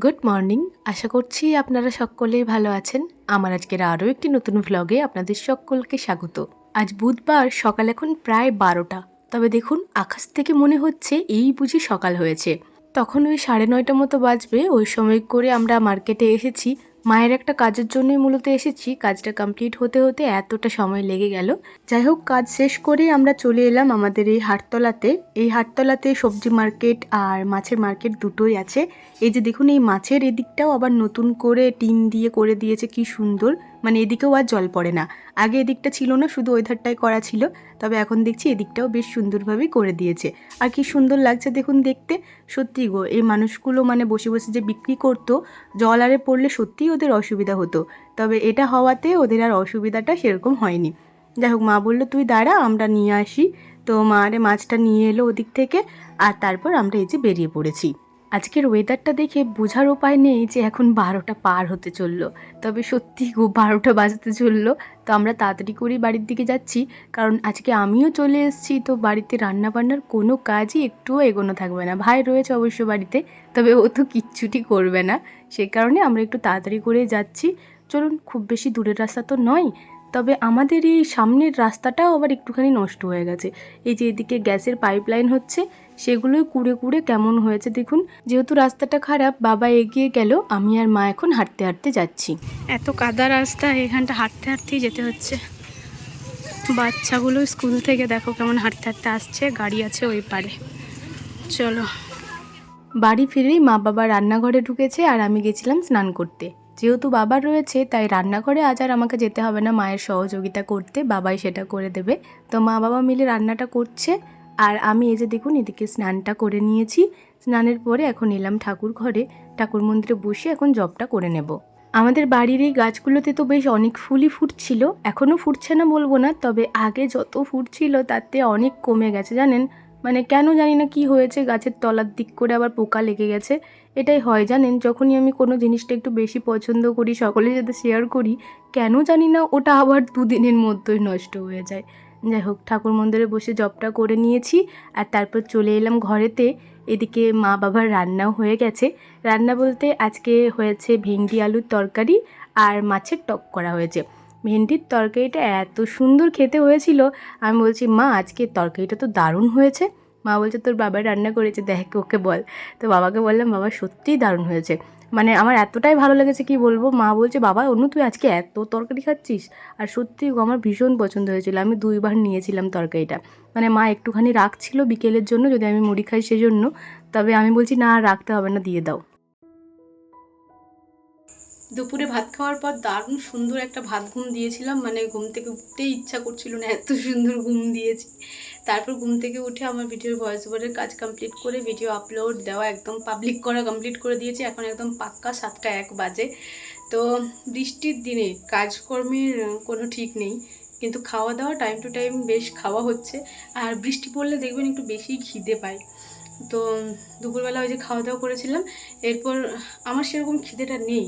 Good morning. আশা করছি আপনারা সকলেই ভালো আছেন। আমার আজকের আরও একটি নতুন ভ্লগে আপনাদের সকলকে স্বাগত। আজ বুধবার, সকাল এখন প্রায় 12টা। তবে দেখুন, আকাশ থেকে মনে হচ্ছে এই বুঝি সকাল হয়েছে। তখন ওই 9:30 মতো বাজবে। ওই সময় করে আমরা মার্কেটে এসেছি। মায়ের একটা কাজের জন্যই মূলত এসেছি। কাজটা কমপ্লিট হতে হতে এতটা সময় লেগে গেল। যাই হোক, কাজ শেষ করে আমরা চলে এলাম আমাদের এই হাটতলাতে। এই হাটতলাতে সবজি মার্কেট আর মাছের মার্কেট দুটোই আছে। এই যে দেখুন, এই মাছের এদিকটাও আবার নতুন করে টিন দিয়ে করে দিয়েছে, কি সুন্দর। মানে এদিকেও আর জল পড়ে না। আগে এদিকটা ছিল না, শুধু ওই ধারটাই করা ছিল। তবে এখন দেখছি এদিকটাও বেশ সুন্দরভাবেই করে দিয়েছে। আর কি সুন্দর লাগছে দেখুন দেখতে। সত্যি গো, এই মানুষগুলো মানে বসে বসে যে বিক্রি করতো, জল আরে পড়লে সত্যিই ওদের অসুবিধা হতো। তবে এটা হওয়াতে ওদের আর অসুবিধাটা সেরকম হয়নি। যাই হোক, মা বললো তুই দাঁড়া, আমরা নিয়ে আসি। তো মা আরে মাছটা নিয়ে এলো ওদিক থেকে। আর তারপর আমরা এই যে বেরিয়ে পড়েছি। আজকের ওয়েদারটা দেখে বোঝার উপায় নেই যে এখন 12টা পার হতে চললো। তবে সত্যি গো, 12টা বাজতে চললো। তো আমরা তাড়াতাড়ি করেই বাড়ির দিকে যাচ্ছি, কারণ আজকে আমিও চলে এসেছি। তো বাড়িতে রান্নাবান্নার কোনো কাজই একটুও এগোনো থাকবে না। ভাই রয়েছে অবশ্য বাড়িতে, তবে ও তো কিচ্ছুটি করবে না। সে কারণে আমরা একটু তাড়াতাড়ি করে যাচ্ছি। চলুন, খুব বেশি দূরের রাস্তা তো নয়। তবে আমাদের এই সামনের রাস্তাটাও আবার একটুখানি নষ্ট হয়ে গেছে। এই যে এদিকে গ্যাসের পাইপলাইন হচ্ছে, সেগুলোই কুড়ে কুড়ে কেমন হয়েছে দেখুন। যেহেতু রাস্তাটা খারাপ, বাবা এগিয়ে গেল, আমি আর মা এখন হাঁটতে হাঁটতে যাচ্ছি। এত কাদা রাস্তা, এখানটা হাঁটতে হাঁটতেই যেতে হচ্ছে। বাচ্চাগুলো স্কুল থেকে দেখো কেমন হাঁটতে হাঁটতে আসছে, গাড়ি আছে ওই পারে। চলো। বাড়ি ফিরেই মা বাবা রান্নাঘরে ঢুকেছে আর আমি গেছিলাম স্নান করতে। যেহেতু বাবা রয়েছে, তাই রান্নাঘরে আজ আর আমাকে যেতে হবে না মায়ের সহযোগিতা করতে, বাবাই সেটা করে দেবে। তো মা বাবা মিলে রান্নাটা করছে। আর আমি এই যে দেখুন, এদিকে স্নানটা করে নিয়েছি। স্নানের পরে এখন এলাম ঠাকুর ঘরে, ঠাকুর মন্দিরে বসে এখন জপটা করে নেব। আমাদের বাড়ির এই গাছগুলোতে তো বেশ অনেক ফুলই ফুটছিল। এখনও ফুটছে না বলবো না, তবে আগে যত ফুটছিল তাতে অনেক কমে গেছে জানেন। মানে কেন জানি না কি হয়েছে, গাছের তলার দিক করে আবার পোকা লেগে গেছে। এটাই হয় জানেন, যখনই আমি কোনো জিনিসটা একটু বেশি পছন্দ করি, সকলের সাথে শেয়ার করি, কেন জানি না ওটা আবার দুদিনের মধ্যেই নষ্ট হয়ে যায়। যাই হোক, ঠাকুর মন্দিরে বসে জপটা করে নিয়েছি। আর তারপর চলে এলাম ঘরেতে। এদিকে মা বাবার রান্নাও হয়ে গেছে। রান্না বলতে আজকে হয়েছে ভেন্ডি আলুর তরকারি আর মাছের টক করা হয়েছে। ভেন্ডির তরকারিটা এত সুন্দর খেতে হয়েছিল। আমি বলছি, মা আজকের তরকারিটা তো দারুণ হয়েছে। মা বলছে তোর বাবা রান্না করেছে, দেখ ওকে বল। তো বাবাকে বললাম, বাবা সত্যিই দারুণ হয়েছে। মানে আমার এতটাই ভালো লেগেছে কি বলবো। মা বলছে, বাবা অনু তুই আজকে এত তরকারি খাচ্ছিস। আর সত্যি আমার ভীষণ পছন্দ হয়েছিল। আমি 2বার নিয়েছিলাম তরকারিটা। মানে মা একটুখানি রাখছিল বিকেলের জন্য, যদি আমি মুড়ি খাই সেজন্য। তবে আমি বলছি না, আর রাখতে হবে না, দিয়ে দাও। দুপুরে ভাত খাওয়ার পর দারুণ সুন্দর একটা ভাত ঘুম দিয়েছিলাম। মানে ঘুম থেকে উঠতেই ইচ্ছা করছিল না, এত সুন্দর ঘুম দিয়েছি। তারপর ঘুম থেকে উঠে আমার ভিডিওর ভয়েস ওভারের কাজ কমপ্লিট করে ভিডিও আপলোড দেওয়া একদম পাবলিক করা কমপ্লিট করে দিয়েছি। এখন একদম পাক্কা 7টা 1 বাজে। তো বৃষ্টির দিনে কাজকর্মের কোনো ঠিক নেই, কিন্তু খাওয়া দাওয়া টাইম টু টাইম বেশ খাওয়া হচ্ছে। আর বৃষ্টি পড়লে দেখবেন একটু বেশি খিদে পায়। তো দুপুরবেলা ওই যে খাওয়া দাওয়া করেছিলাম। এরপর আমার সেরকম খিদেটা নেই,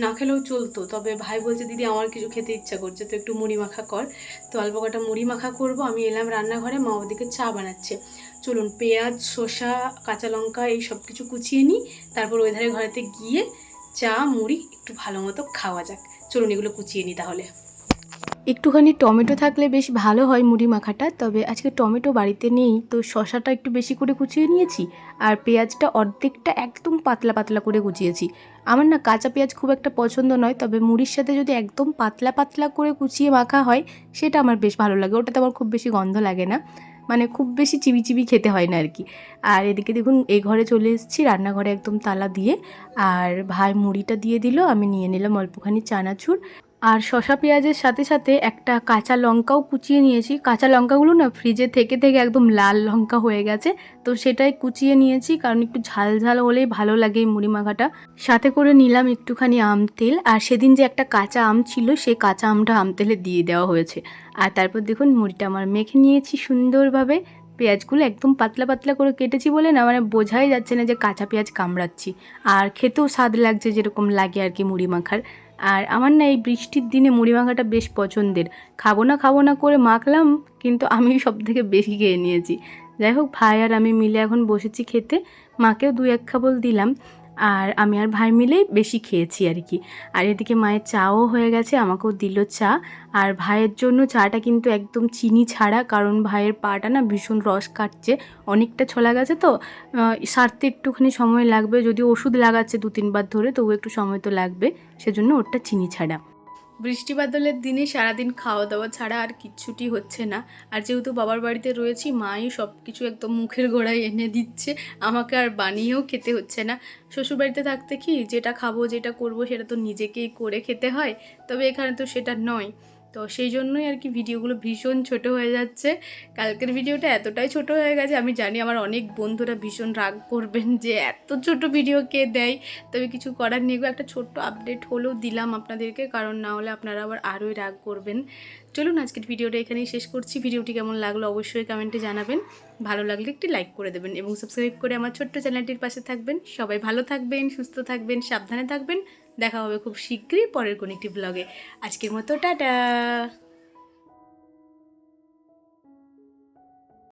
না খেলেও চলতো। তবে ভাই বলছে দিদি আমার কিছু খেতে ইচ্ছা করছে, তো একটু মুড়ি মাখা কর। তো অল্প কটা মুড়ি মাখা করব। আমি এলাম রান্নাঘরে, মা ওদিকে চা বানাচ্ছে। চলুন, পেঁয়াজ শসা কাঁচা লঙ্কা এই সব কিছু কুচিয়ে নিই, তারপর ওই ধারে ঘরেতে গিয়ে চা মুড়ি একটু ভালো মতো খাওয়া যাক। চলুন এগুলো কুচিয়ে নিই তাহলে। একটুখানি টমেটো থাকলে বেশ ভালো হয় মুড়ি মাখাটা, তবে আজকে টমেটো বাড়িতে নেই। তো শসাটা একটু বেশি করে কুচিয়ে নিয়েছি, আর পেঁয়াজটা অর্ধেকটা একদম পাতলা পাতলা করে কুচিয়েছি। আমার না কাঁচা পেঁয়াজ খুব একটা পছন্দ নয়, তবে মুড়ির সাথে যদি একদম পাতলা পাতলা করে কুচিয়ে মাখা হয়, সেটা আমার বেশ ভালো লাগে। ওটাতে আমার খুব বেশি গন্ধ লাগে না, মানে খুব বেশি চিবি চিবি খেতে হয় না আর কি। আর এদিকে দেখুন, এই ঘরে চলে এসেছি, রান্নাঘরে একদম তালা দিয়ে। আর ভাই মুড়িটা দিয়ে দিল, আমি নিয়ে নিলাম অল্পখানি চানাচুর। আর শসা পেঁয়াজের সাথে সাথে একটা কাঁচা লঙ্কাও কুচিয়ে নিয়েছি। কাঁচা লঙ্কাগুলো না ফ্রিজে থেকে থেকে একদম লাল লঙ্কা হয়ে গেছে, তো সেটাই কুচিয়ে নিয়েছি, কারণ একটু ঝাল ঝাল হলেই ভালো লাগে এই মুড়ি মাখাটা। সাথে করে নিলাম একটুখানি আম তেল। আর সেদিন যে একটা কাঁচা আম ছিল, সেই কাঁচা আমটা আম তেলে দিয়ে দেওয়া হয়েছে। আর তারপর দেখুন মুড়িটা আমার মেখে নিয়েছি সুন্দরভাবে। পেঁয়াজগুলো একদম পাতলা পাতলা করে কেটেছি বলে না, মানে বোঝাই যাচ্ছে না যে কাঁচা পেঁয়াজ কামড়াচ্ছি। আর খেতেও স্বাদ লাগছে যেরকম লাগে আর কি মুড়ি মাখার। আর আমার না এই বৃষ্টির দিনে মুড়ি মাখাটা বেশ পছন্দের। খাবো না করে মাখলাম, কিন্তু আমি সবথেকে বেশি খেয়ে নিয়েছি। যাই হোক, ভাই আর আমি মিলে এখন বসেছি খেতে। মাকেও 2-1 খাবল দিলাম। আর আমি আর ভাই মিলেই বেশি খেয়েছি আর কি। আর এদিকে মায়ের চাও হয়ে গেছে, আমাকেও দিল চা। আর ভাইয়ের জন্য চাটা কিন্তু একদম চিনি ছাড়া, কারণ ভাইয়ের পাটা না ভীষণ রস কাটছে, অনেকটা ছোলা গেছে তো সারতে একটুখানি সময় লাগবে, যদি ওষুধ লাগাচ্ছে 2-3 বার ধরে, তবু একটু সময় তো লাগবে, সেজন্য ওটা চিনি ছাড়া। বৃষ্টি বাদলের দিনে সারাদিন খাওয়া দাওয়া ছাড়া আর কিচ্ছুটি হচ্ছে না। আর যেহেতু বাবার বাড়িতে রয়েছি, মাই সব কিছু একদম মুখের গোড়ায় এনে দিচ্ছে, আমাকে আর বানিয়েও খেতে হচ্ছে না। শ্বশুরবাড়িতে থাকতে কি যেটা খাবো যেটা করব সেটা তো নিজেকেই করে খেতে হয়, তবে এখানে তো সেটা নয়। তো সেই জন্যই আর কি ভিডিওগুলো ভীষণ ছোট হয়ে যাচ্ছে। কালকের ভিডিওটা এতটাই ছোট হয়ে গেছে, আমি জানি আমার অনেক বন্ধুরা ভীষণ রাগ করবেন যে এত ছোট ভিডিও কে দেয়, তবে কিছু করার নেই, একটা ছোট্ট আপডেট হলেও দিলাম আপনাদেরকে, কারণ না হলে আপনারা আবার আরোই রাগ করবেন। চলুন আজকের ভিডিওটা এখানেই শেষ করছি। ভিডিওটি কেমন লাগলো অবশ্যই কমেন্টে জানাবেন, ভালো লাগলে একটি লাইক করে দেবেন এবং সাবস্ক্রাইব করে আমার ছোট্ট চ্যানেলটির পাশে থাকবেন। সবাই ভালো থাকবেন, সুস্থ থাকবেন, সাবধানে থাকবেন। দেখা হবে খুব শীঘ্রই পরের কোনো একটি ব্লগে। আজকের মতো টাটা।